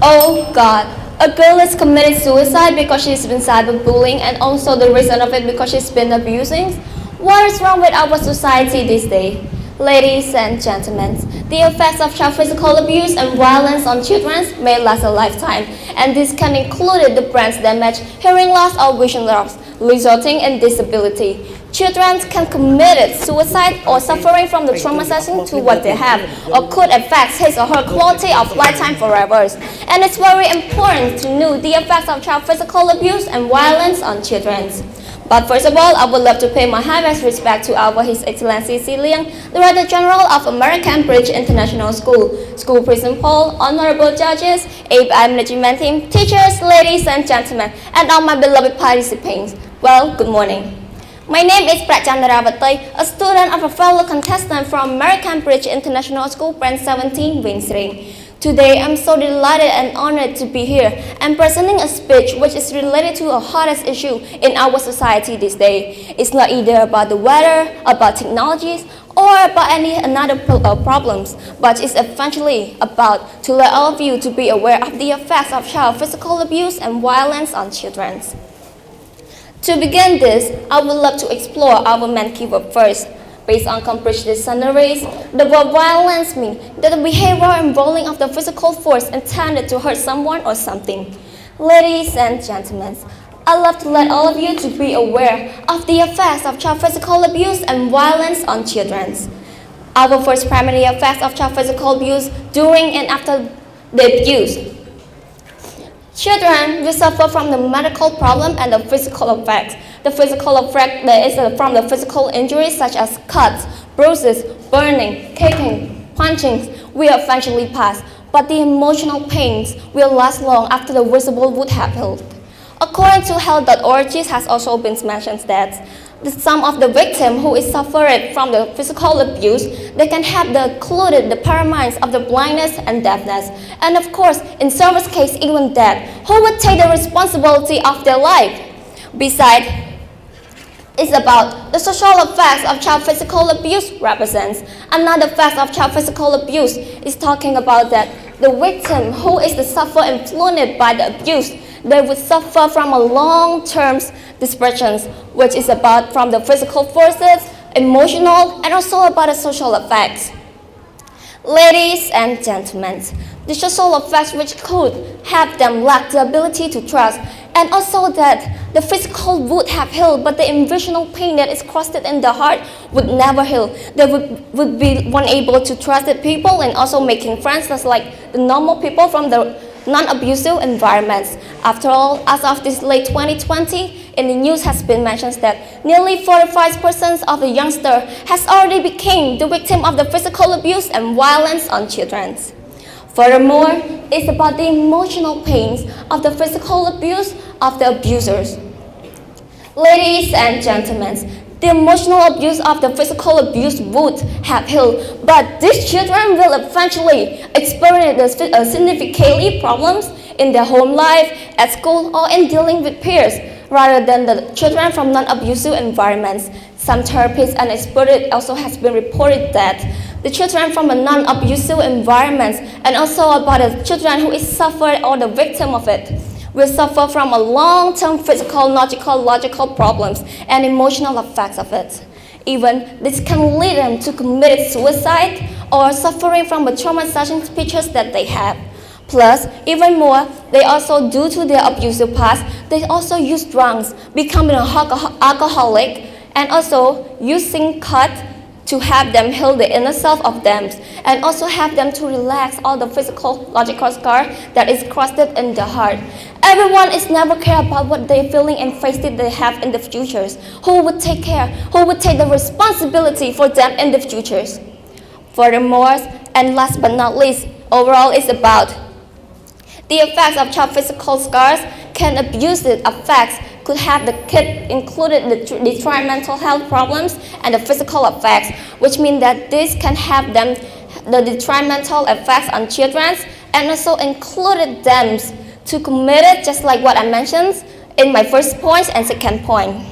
Oh God, a girl has committed suicide because she's been cyberbullying and also the reason of it because she's been abusing? What is wrong with our society these days? Ladies and gentlemen, the effects of child physical abuse and violence on children may last a lifetime, and this can include the brain damage, hearing loss or vision loss, resulting in disability. Children can commit suicide or suffering from the traumatizing to what they have, or could affect his or her quality of lifetime forever. And it's very important to know the effects of child physical abuse and violence on children. But first of all, I would love to pay my highest respect to His Excellency C. Liang, Director General of American Bridge International School, School Principal, Honorable Judges, ABI Management Team, teachers, ladies and gentlemen, and all my beloved participants. Well, good morning. My name is Prak, Chandaravatey, a student of a fellow contestant from American Bridge International School, Branch 17, Wing String. Today, I'm so delighted and honored to be here and presenting a speech which is related to a hottest issue in our society these days. It's not either about the weather, about technologies, or about any another problems, but it's eventually about to let all of you to be aware of the effects of child physical abuse and violence on children. To begin this, I would love to explore our main keyword first. Based on complete dictionaries, the word violence means that the behavior involving of the physical force intended to hurt someone or something. Ladies and gentlemen, I'd love to let all of you to be aware of the effects of child physical abuse and violence on children. Our first primary effects of child physical abuse during and after the abuse. Children will suffer from the medical problem and the physical effects. The physical effect that is from the physical injuries such as cuts, bruises, burning, kicking, punching will eventually pass, but the emotional pains will last long after the visible would have healed. According to health.org, has also been mentioned that some of the victims who is suffered from the physical abuse, they can have included the paralysis of the blindness and deafness, and of course, in service case, even death. Who would take the responsibility of their life? Besides, it's about the social effects of child physical abuse represents. Another fact of child physical abuse is talking about that the victim who is the suffer influenced by the abuse, they would suffer from a long-term depression, which is about from the physical forces, emotional, and also about the social effects. Ladies and gentlemen, the social effects which could have them lack the ability to trust, and also that the physical would have healed, but the emotional pain that is crusted in the heart would never heal. They would be unable to trust the people and also making friends just like the normal people from the non-abusive environments. After all, as of this late 2020, in the news has been mentioned that nearly 45% of the youngster has already become the victim of the physical abuse and violence on children. Furthermore, it's about the emotional pains of the physical abuse of the abusers. Ladies and gentlemen, the emotional abuse of the physical abuse would have healed, but these children will eventually experience significant problems in their home life, at school, or in dealing with peers, rather than the children from non-abusive environments. Some therapists and experts also has been reported that the children from a non-abusive environment and also about the children who is suffered or the victim of it will suffer from a long-term physical, logical problems and emotional effects of it. Even this can lead them to commit suicide or suffering from the traumatizing pictures that they have. Plus, even more, they also, due to their abusive past, they also use drugs, becoming an alcoholic, and also using cut to have them heal the inner self of them, and also have them to relax all the physical, logical scar that is crusted in the heart. Everyone is never care about what they're feeling and face that they have in the futures. Who would take care? Who would take the responsibility for them in the futures? Furthermore, and last but not least, overall is about the effects of child physical scars can abuse the effects could have the kid included the detrimental health problems and the physical effects, which means that this can have them the detrimental effects on children and also included them to commit it, just like what I mentioned in my first point and second point.